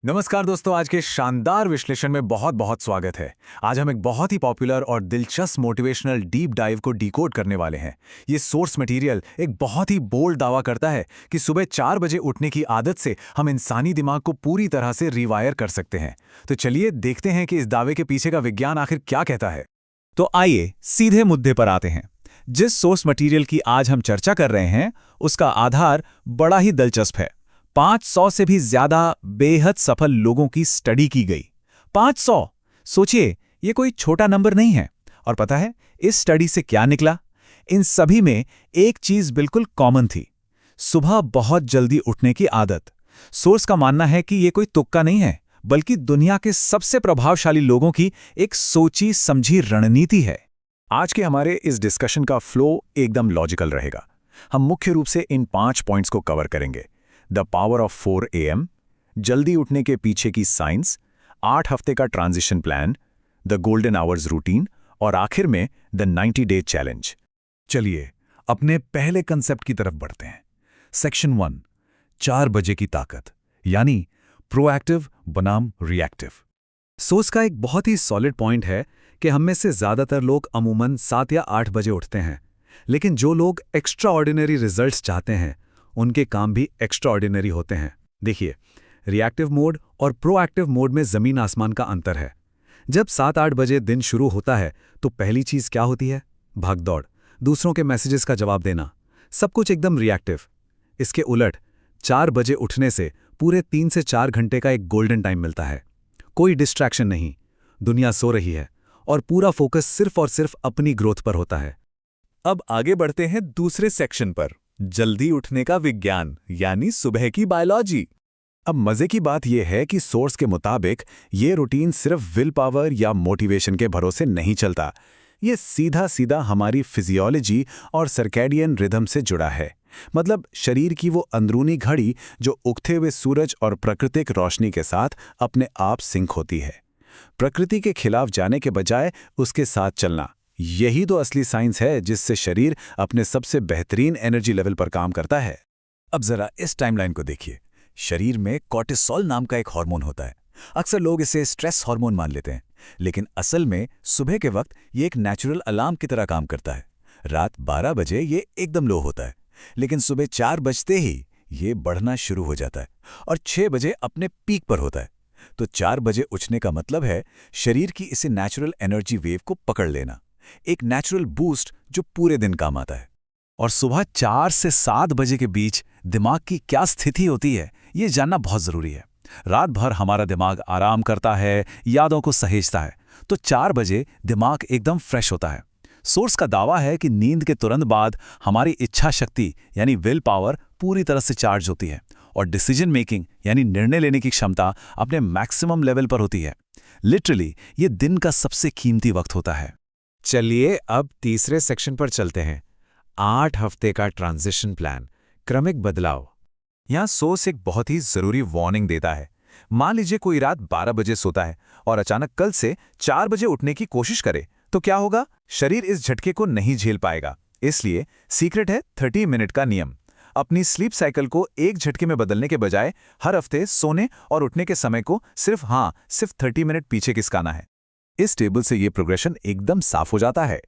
नमस्कार दोस्तों, आज के शानदार विश्लेषण में बहुत बहुत स्वागत है। आज हम एक बहुत ही पॉपुलर और दिलचस्प मोटिवेशनल डीप डाइव को डिकोड करने वाले हैं। ये सोर्स मटेरियल एक बहुत ही बोल्ड दावा करता है कि सुबह 4 बजे उठने की आदत से हम इंसानी दिमाग को पूरी तरह से रिवायर कर सकते हैं। तो चलिए देखते हैं कि इस दावे के पीछे का विज्ञान आखिर क्या कहता है। तो आइए सीधे मुद्दे पर आते हैं। जिस सोर्स मटेरियल की आज हम चर्चा कर रहे हैं उसका आधार बड़ा ही दिलचस्प है। 500 से भी ज्यादा बेहद सफल लोगों की स्टडी की गई। 500! सोचिए, ये कोई छोटा नंबर नहीं है। और पता है इस स्टडी से क्या निकला? इन सभी में एक चीज बिल्कुल कॉमन थी, सुबह बहुत जल्दी उठने की आदत। सोर्स का मानना है कि ये कोई तुक्का नहीं है, बल्कि दुनिया के सबसे प्रभावशाली लोगों की एक सोची समझी रणनीति है। आज के हमारे इस डिस्कशन का फ्लो एकदम लॉजिकल रहेगा। हम मुख्य रूप से इन 5 पॉइंट्स को कवर करेंगे। द पावर ऑफ 4 AM, जल्दी उठने के पीछे की साइंस, 8 हफ्ते का transition plan, the golden hours routine और आखिर में द 90 डे चैलेंज। चलिए अपने पहले कंसेप्ट की तरफ बढ़ते हैं। सेक्शन 1, 4 बजे की ताकत, यानी प्रोएक्टिव बनाम रिएक्टिव। सोर्स का एक बहुत ही सॉलिड पॉइंट है कि हम में से ज्यादातर लोग अमूमन 7 या 8 बजे उठते हैं, लेकिन जो लोग एक्स्ट्रा ऑर्डिनरी रिजल्ट्स चाहते हैं उनके काम भी एक्स्ट्रा ऑर्डिनरी होते हैं। देखिए, रिएक्टिव मोड और प्रोएक्टिव मोड में जमीन आसमान का अंतर है। जब 7-8 बजे दिन शुरू होता है तो पहली चीज क्या होती है? भागदौड़, दूसरों के मैसेजेस का जवाब देना, सब कुछ एकदम रिएक्टिव। इसके उलट 4 बजे उठने से पूरे 3 से 4 घंटे का एक गोल्डन टाइम मिलता है। कोई डिस्ट्रैक्शन नहीं, दुनिया सो रही है और पूरा फोकस सिर्फ और सिर्फ अपनी ग्रोथ पर होता है। अब आगे बढ़ते हैं दूसरे सेक्शन पर, जल्दी उठने का विज्ञान यानी सुबह की बायोलॉजी। अब मजे की बात यह है कि सोर्स के मुताबिक ये रूटीन सिर्फ विल पावर या मोटिवेशन के भरोसे नहीं चलता। ये सीधा सीधा हमारी फिजियोलॉजी और सर्कैडियन रिदम से जुड़ा है। मतलब शरीर की वो अंदरूनी घड़ी जो उगते हुए सूरज और प्राकृतिक रोशनी के साथ अपने आप सिंक होती है। प्रकृति के खिलाफ जाने के बजाय उसके साथ चलना, यही तो असली साइंस है जिससे शरीर अपने सबसे बेहतरीन एनर्जी लेवल पर काम करता है। अब जरा इस टाइमलाइन को देखिए। शरीर में कॉर्टिसोल नाम का एक हार्मोन होता है। अक्सर लोग इसे स्ट्रेस हार्मोन मान लेते हैं, लेकिन असल में सुबह के वक्त ये एक नेचुरल अलार्म की तरह काम करता है। रात 12 बजे ये एकदम लो होता है, लेकिन सुबह 4 बजते ही ये बढ़ना शुरू हो जाता है और 6 बजे अपने पीक पर होता है। तो 4 बजे उठने का मतलब है शरीर की इसे नेचुरल एनर्जी वेव को पकड़ लेना, एक नेचुरल बूस्ट जो पूरे दिन काम आता है। और सुबह 4 से 7 बजे के बीच दिमाग की क्या स्थिति होती है, ये जानना बहुत जरूरी है। रात भर हमारा दिमाग आराम करता है, यादों को सहेजता है, तो 4 बजे दिमाग एकदम फ्रेश होता है। सोर्स का दावा है कि नींद के तुरंत बाद हमारी इच्छा शक्ति यानी विल पावर पूरी तरह से चार्ज होती है और डिसीजन मेकिंग यानी निर्णय लेने की क्षमता अपने मैक्सिमम लेवल पर होती है। लिटरली ये दिन का सबसे कीमती वक्त होता है। चलिए अब तीसरे सेक्शन पर चलते हैं, 8 हफ्ते का ट्रांजिशन प्लान, क्रमिक बदलाव। यहां सोर्स एक बहुत ही जरूरी वार्निंग देता है। मान लीजिए कोई रात 12 बजे सोता है और अचानक कल से 4 बजे उठने की कोशिश करे, तो क्या होगा? शरीर इस झटके को नहीं झेल पाएगा। इसलिए सीक्रेट है 30 मिनट का नियम। अपनी स्लीप साइकिल को एक झटके में बदलने के बजाय हर हफ्ते सोने और उठने के समय को सिर्फ 30 मिनट पीछे खिसकाना है। इस टेबल से ये प्रोग्रेशन एकदम साफ हो जाता है।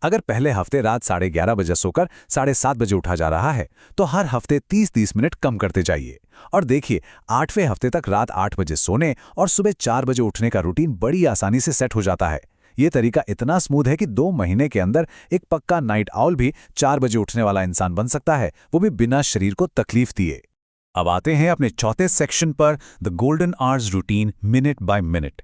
अगर पहले हफ्ते रात 11:30 बजे सोकर 7:30 बजे उठा जा रहा है, तो हर हफ्ते 30-30 मिनट कम करते जाइए। और देखिए, 8वें हफ्ते तक रात 8 बजे सोने और सुबह 4 बजे उठने का रूटीन बड़ी आसानी से सेट हो जाता है। ये तरीका इतना स्मूथ है कि 2 महीने के अंदर एक पक्का नाइट आउल भी 4 बजे उठने वाला इंसान बन सकता है, वो भी बिना शरीर को तकलीफ दिए। अब आते हैं अपने चौथे सेक्शन पर, the golden hours routine minute by minute.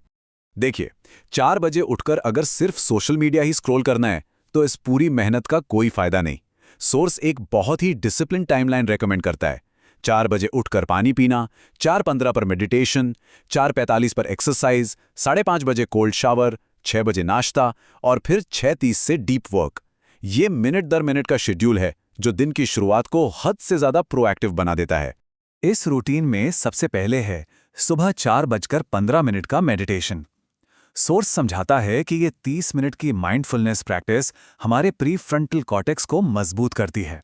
देखिए, 4 बजे उठकर अगर सिर्फ सोशल मीडिया ही स्क्रॉल करना है तो इस पूरी मेहनत का कोई फायदा नहीं। सोर्स एक बहुत ही डिसिप्लिन टाइमलाइन रेकमेंड करता है। 4 बजे उठकर पानी पीना, 4:15 पर मेडिटेशन, 4:45 पर एक्सरसाइज, 5:30 बजे कोल्ड शावर, 6 बजे नाश्ता और फिर 6:30 से डीप वर्क। ये मिनट दर मिनट का शेड्यूल है जो दिन की शुरुआत को हद से ज्यादा प्रोएक्टिव बना देता है। इस रूटीन में सबसे पहले है सुबह 4:15 का मेडिटेशन। सोर्स समझाता है कि ये 30 मिनट की माइंडफुलनेस प्रैक्टिस हमारे प्रीफ्रंटल कॉर्टेक्स को मजबूत करती है।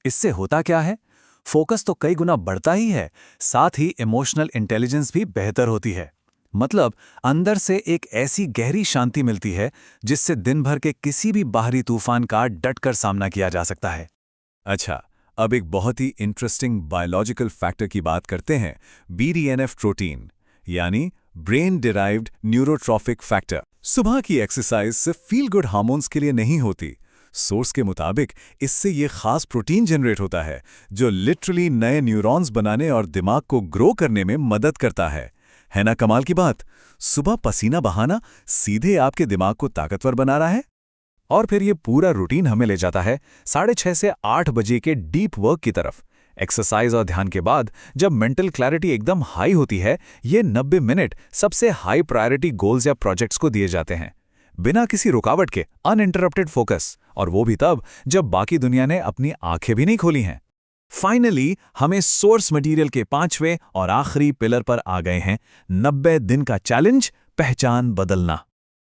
इससे होता क्या है? फोकस तो कई गुना बढ़ता ही है, साथ ही इमोशनल इंटेलिजेंस भी बेहतर होती है। मतलब अंदर से एक ऐसी गहरी शांति मिलती है जिससे दिन भर के किसी भी बाहरी तूफान का डटकर सामना किया जा सकता है। अच्छा, अब एक बहुत ही इंटरेस्टिंग बायोलॉजिकल फैक्टर की बात करते हैं, BDNF प्रोटीन, यानी ब्रेन डिराइव्ड न्यूरोट्रॉफिक फैक्टर। सुबह की एक्सरसाइज सिर्फ फील गुड हार्मोन्स के लिए नहीं होती। सोर्स के मुताबिक इससे ये खास प्रोटीन जनरेट होता है जो लिटरली नए न्यूरॉन्स बनाने और दिमाग को ग्रो करने में मदद करता है ना कमाल की बात? सुबह पसीना बहाना सीधे आपके दिमाग को ताकतवर बना रहा है। और फिर ये पूरा रूटीन हमें ले जाता है 6:30 से 8 बजे के डीप वर्क की तरफ। एक्सरसाइज और ध्यान के बाद जब मेंटल क्लैरिटी एकदम हाई होती है, ये 90 मिनट सबसे हाई प्रायोरिटी गोल्स या प्रोजेक्ट्स को दिए जाते हैं, बिना किसी रुकावट के अनइंटरप्टेड फोकस, और वो भी तब जब बाकी दुनिया ने अपनी आंखें भी नहीं खोली हैं। फाइनली हमें सोर्स मटेरियल के 5वें और आखिरी पिलर पर आ गए हैं, 90 दिन का चैलेंज, पहचान बदलना।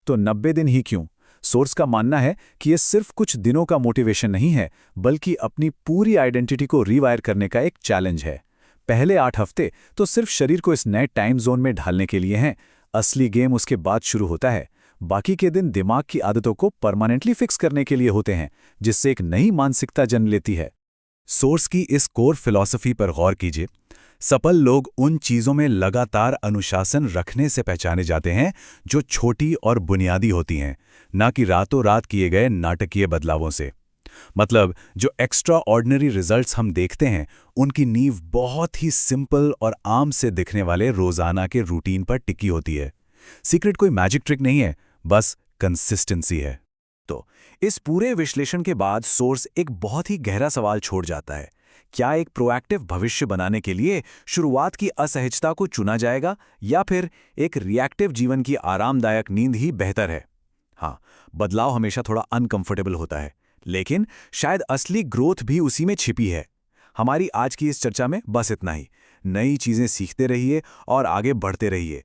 तो 90 दिन ही क्यों? सोर्स का मानना है कि ये सिर्फ कुछ दिनों का मोटिवेशन नहीं है, बल्कि अपनी पूरी आइडेंटिटी को रीवायर करने का एक चैलेंज है। पहले 8 हफ्ते तो सिर्फ शरीर को इस नए टाइम जोन में ढालने के लिए हैं। असली गेम उसके बाद शुरू होता है। बाकी के दिन दिमाग की आदतों को परमानेंटली फिक्स करने के लिए होते हैं, जिससे एक नई मानसिकता जन्म लेती है। सोर्स की इस कोर फिलॉसफी पर गौर कीजिए। सफल लोग उन चीज़ों में लगातार अनुशासन रखने से पहचाने जाते हैं जो छोटी और बुनियादी होती हैं, ना कि रातों रात किए गए नाटकीय बदलावों से। मतलब जो एक्स्ट्रा ऑर्डिनरी रिजल्ट्स हम देखते हैं, उनकी नींव बहुत ही सिंपल और आम से दिखने वाले रोज़ाना के रूटीन पर टिकी होती है। सीक्रेट कोई मैजिक ट्रिक नहीं है, बस कंसिस्टेंसी है। तो इस पूरे विश्लेषण के बाद सोर्स एक बहुत ही गहरा सवाल छोड़ जाता है। क्या एक प्रोएक्टिव भविष्य बनाने के लिए शुरुआत की असहजता को चुना जाएगा, या फिर एक रिएक्टिव जीवन की आरामदायक नींद ही बेहतर है? हाँ, बदलाव हमेशा थोड़ा अनकंफर्टेबल होता है, लेकिन शायद असली ग्रोथ भी उसी में छिपी है। हमारी आज की इस चर्चा में बस इतना ही। नई चीजें सीखते रहिए और आगे बढ़ते रहिए।